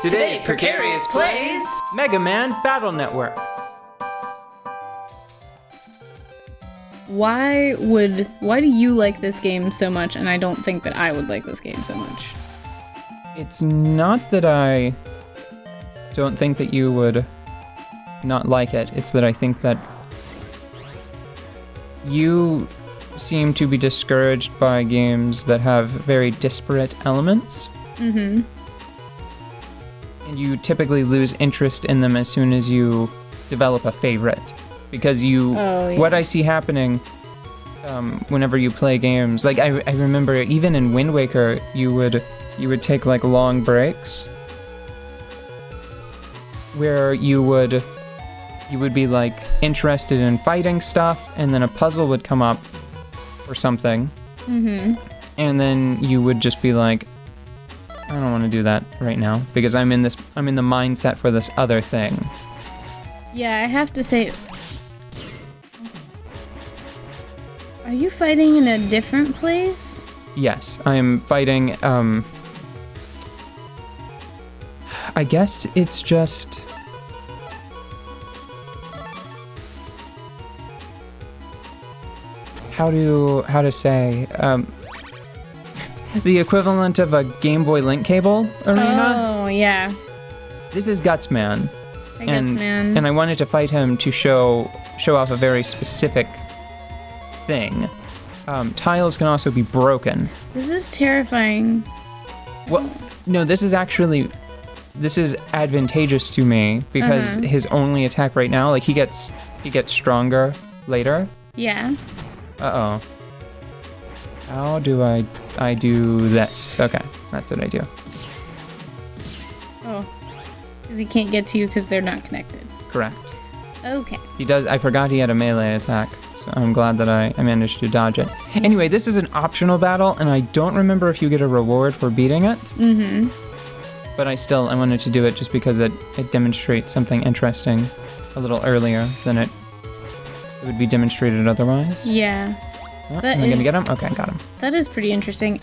Today, Precarious plays Mega Man Battle Network. Why do you like this game so much, and I don't think that I would like this game so much? It's not that I don't think that you would not like it. It's that I think that you seem to be discouraged by games that have very disparate elements. Mm-hmm. And you typically lose interest in them as soon as you develop a favorite. Because what I see happening whenever you play games, like I remember even in Wind Waker, you would take like long breaks where you would be like interested in fighting stuff, and then a puzzle would come up or something, and then you would just be like, I don't want to do that right now because I'm in the mindset for this other thing. Yeah, I have to say, are you fighting in a different place? Yes, I am fighting, I guess it's just... How to say, the equivalent of a Game Boy Link cable arena? Oh, yeah. This is Gutsman. Gutsman. And I wanted to fight him to show off a very specific thing. Tiles can also be broken. This is terrifying. Well, no, this is advantageous to me because his only attack right now, like he gets stronger later. Yeah. Uh-oh. How do I do this? Okay, that's what I do. Oh. Because he can't get to you because they're not connected. Correct. Okay. He does. I forgot he had a melee attack, so I'm glad that I managed to dodge it. Anyway, this is an optional battle, and I don't remember if you get a reward for beating it. Mm-hmm. But I wanted to do it just because it demonstrates something interesting a little earlier than it would be demonstrated otherwise. Yeah. Oh, am I gonna get him? Okay, got him. That is pretty interesting.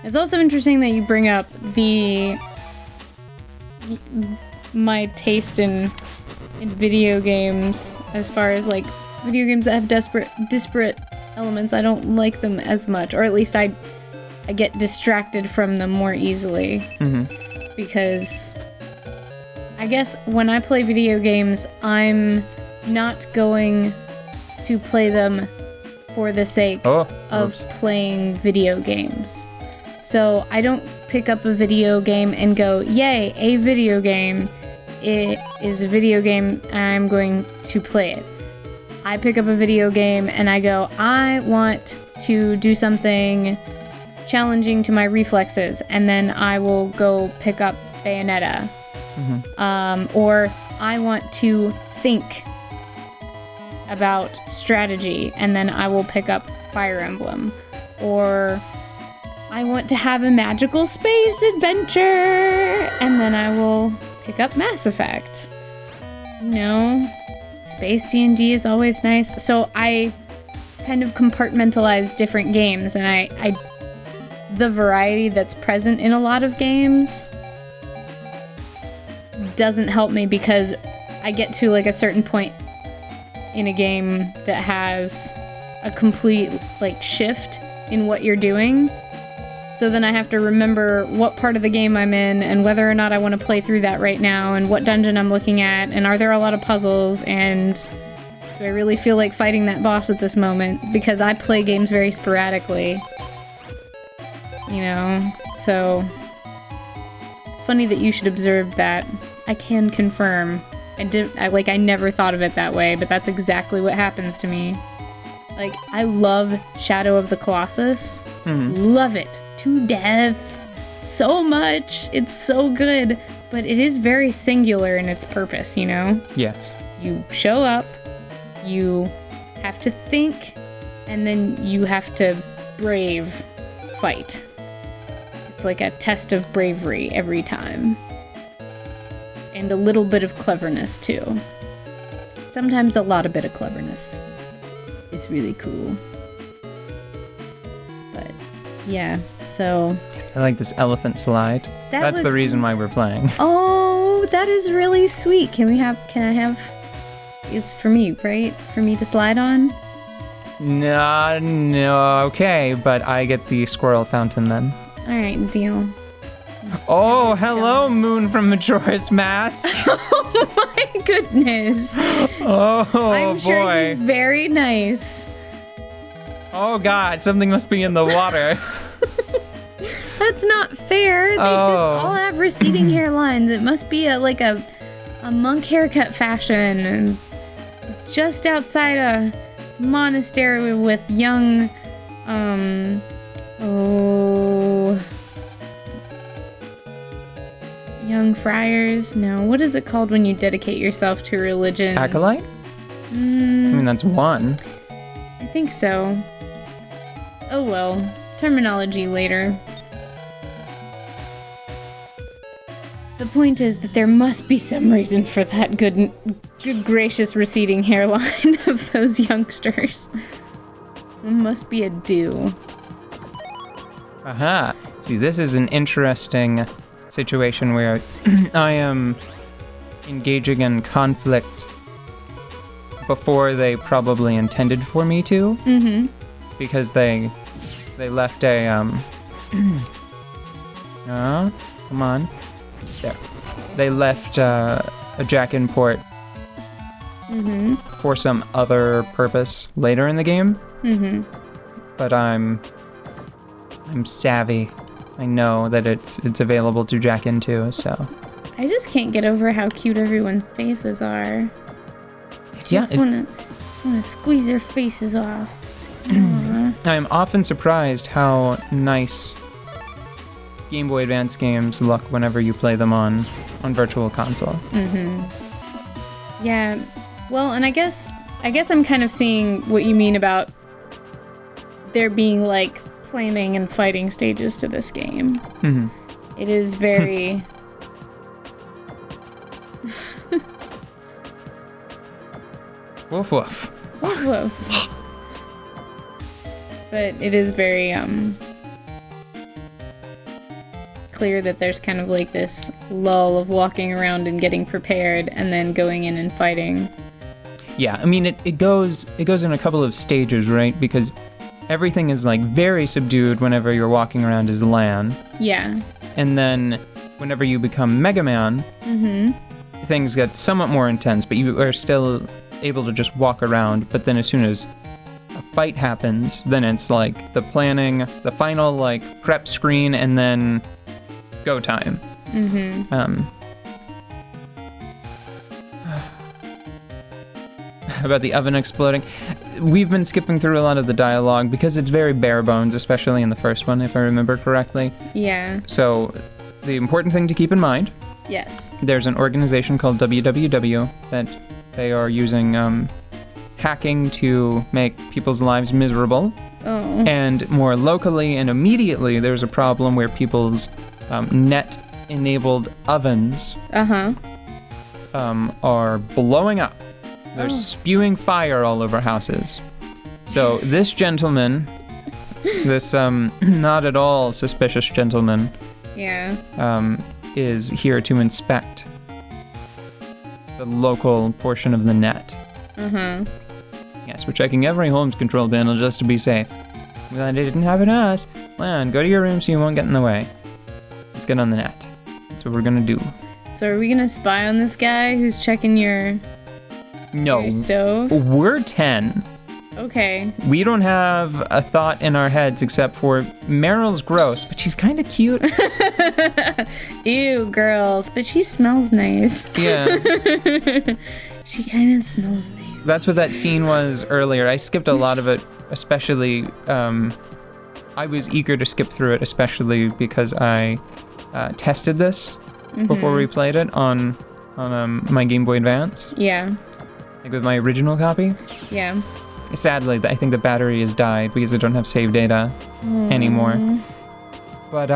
It's also interesting that you bring up my taste in video games, as far as like video games that have disparate elements. I don't like them as much, or at least I get distracted from them more easily. Mm-hmm. Because I guess when I play video games, I'm not going to play them for the sake of playing video games. So I don't pick up a video game and go, yay, a video game. It is a video game and I'm going to play it. I pick up a video game and I go, I want to do something challenging to my reflexes, and then I will go pick up Bayonetta. Mm-hmm. Or I want to think about strategy, and then I will pick up Fire Emblem. Or I want to have a magical space adventure, and then I will pick up Mass Effect. You know, space D&D is always nice. So I kind of compartmentalize different games, and I the variety that's present in a lot of games doesn't help me, because I get to like a certain point in a game that has a complete like shift in what you're doing. So then I have to remember what part of the game I'm in and whether or not I want to play through that right now, and what dungeon I'm looking at, and are there a lot of puzzles, and do I really feel like fighting that boss at this moment? Because I play games very sporadically. You know, so funny that you should observe that. I can confirm. I never thought of it that way, but that's exactly what happens to me. Like, I love Shadow of the Colossus. Love it to death. So much. It's so good. But it is very singular in its purpose, you know? Yes. You show up, you have to think, and then you have to fight. It's like a test of bravery every time. And a little bit of cleverness, too. Sometimes a lot of bit of cleverness. It's really cool. But, yeah, so... I like this elephant slide. That's the reason why we're playing. Oh, that is really sweet. Can I have... It's for me, right? For me to slide on? No, okay, but I get the squirrel fountain then. Alright, deal. Oh, hello, Moon from Majora's Mask. Oh my goodness. Oh, I'm sure boy. he's very nice. Oh, God, something must be in the water. That's not fair. They just all have receding hairlines. It must be a monk haircut fashion, and just outside a monastery with young young friars. No, what is it called when you dedicate yourself to religion? Acolyte? I mean, that's one. I think so. Oh well, terminology later. The point is that there must be some reason for that good gracious receding hairline of those youngsters. There must be a due. Aha. See, this is an interesting situation where I am engaging in conflict before they probably intended for me to. Mm-hmm. Because they left a come on. There. They left a jack in port for some other purpose later in the game. Mm-hmm. But I'm savvy. I know that it's available to jack into, so. I just can't get over how cute everyone's faces are. I just wanna squeeze their faces off. I'm often surprised how nice Game Boy Advance games look whenever you play them on Virtual Console. Mm-hmm. Yeah. Well, and I guess I'm kind of seeing what you mean about there being like planning and fighting stages to this game. Mm-hmm. It is very woof woof. Woof woof. But it is very clear that there's kind of like this lull of walking around and getting prepared and then going in and fighting. Yeah, I mean it goes in a couple of stages, right? Because everything is like very subdued whenever you're walking around as Lan. Yeah. And then whenever you become Mega Man, things get somewhat more intense, but you are still able to just walk around. But then as soon as a fight happens, then it's like the planning, the final like prep screen, and then go time. About the oven exploding. We've been skipping through a lot of the dialogue because it's very bare bones, especially in the first one, if I remember correctly. Yeah. So the important thing to keep in mind, yes, there's an organization called WWW that they are using hacking to make people's lives miserable. Oh. And more locally and immediately, there's a problem where people's net-enabled ovens are blowing up. They're spewing fire all over houses. So this gentleman, this not at all suspicious gentleman, is here to inspect the local portion of the net. Yes, we're checking every home's control panel just to be safe. I'm glad they didn't happen to us. Lan, go to your room so you won't get in the way. Let's get on the net. That's what we're gonna do. So are we gonna spy on this guy who's checking your stove? We're 10. Okay. We don't have a thought in our heads except for Meryl's gross, but she's kind of cute. Ew, girls, but she smells nice. Yeah. She kind of smells nice. That's what that scene was earlier. I skipped a lot of it, especially, I was eager to skip through it, especially because I tested this before we played it on my Game Boy Advance. Yeah. Like with my original copy. Yeah. Sadly, I think the battery has died because I don't have save data anymore. But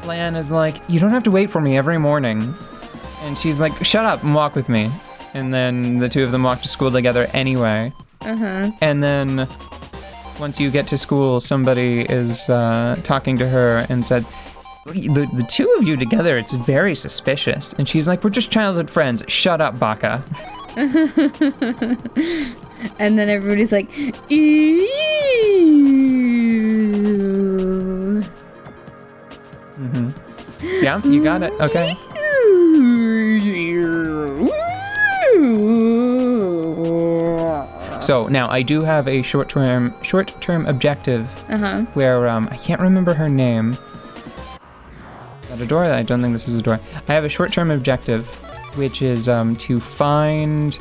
Lan is like, you don't have to wait for me every morning. And she's like, shut up and walk with me. And then the two of them walk to school together anyway. And then once you get to school, somebody is talking to her and said, the two of you together, it's very suspicious. And she's like, we're just childhood friends. Shut up, Baka. And then everybody's like, ew. Mm-hmm. Yeah, you got it. Okay. So now I do have a short-term objective where I can't remember her name. Is that a door? I don't think this is a door. I have a short-term objective, which is to find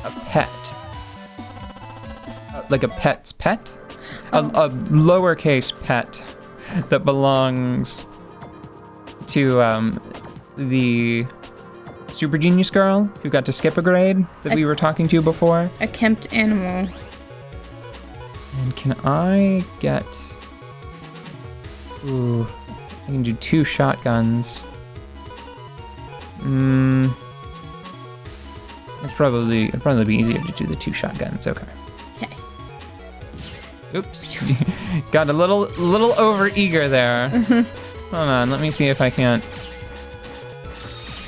a pet, like a pet's pet, a lowercase pet that belongs to the super genius girl who got to skip a grade that we were talking to before. A kempt animal. And can I get... Ooh, I can do 2 shotguns. It'd probably be easier to do the 2 shotguns. Okay. Okay. Oops. Got a little over eager there. Hold on, let me see if I can't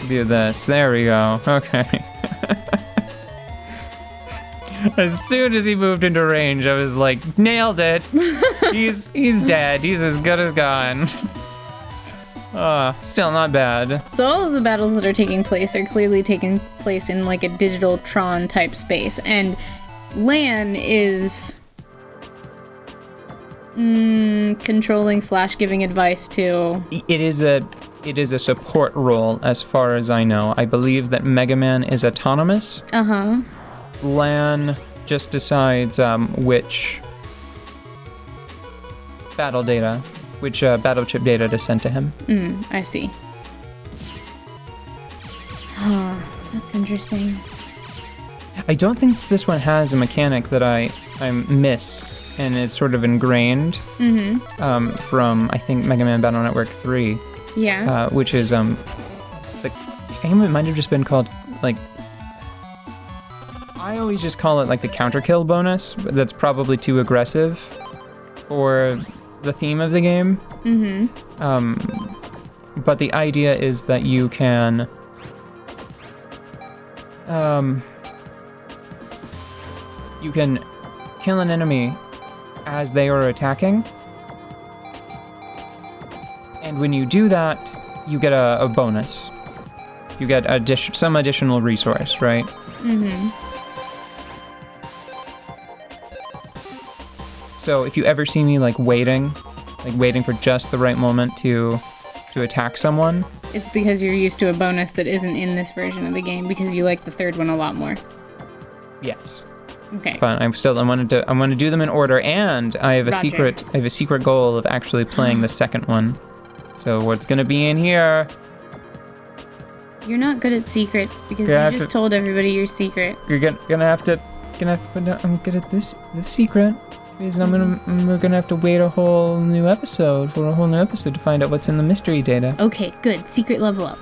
do this. There we go. Okay. As soon as he moved into range, I was like, nailed it. He's dead. He's as good as gone. Still not bad. So all of the battles that are taking place are clearly taking place in like a digital Tron type space, and Lan is controlling / giving advice to. It is a support role as far as I know. I believe that Mega Man is autonomous. Lan just decides which battle chip data to send to him. I see. That's interesting. I don't think this one has a mechanic that I miss and is sort of ingrained from, I think, Mega Man Battle Network 3. Yeah. Which is, the game, it might have just been called, like, I always just call it, like, the counter kill bonus. That's probably too aggressive for the theme of the game. But the idea is that you can, you can kill an enemy as they are attacking. And when you do that, you get a bonus. You get some additional resource, right? So if you ever see me waiting for just the right moment to attack someone, it's because you're used to a bonus that isn't in this version of the game because you like the third one a lot more. Yes. Okay. But I want to do them in order, and I have a secret goal of actually playing the second one. So what's gonna be in here? You're not good at secrets because you just told everybody your secret. You're gonna have to I'm good at this secret. Because we're gonna have to wait a whole new episode to find out what's in the mystery data. Okay, good. Secret level up.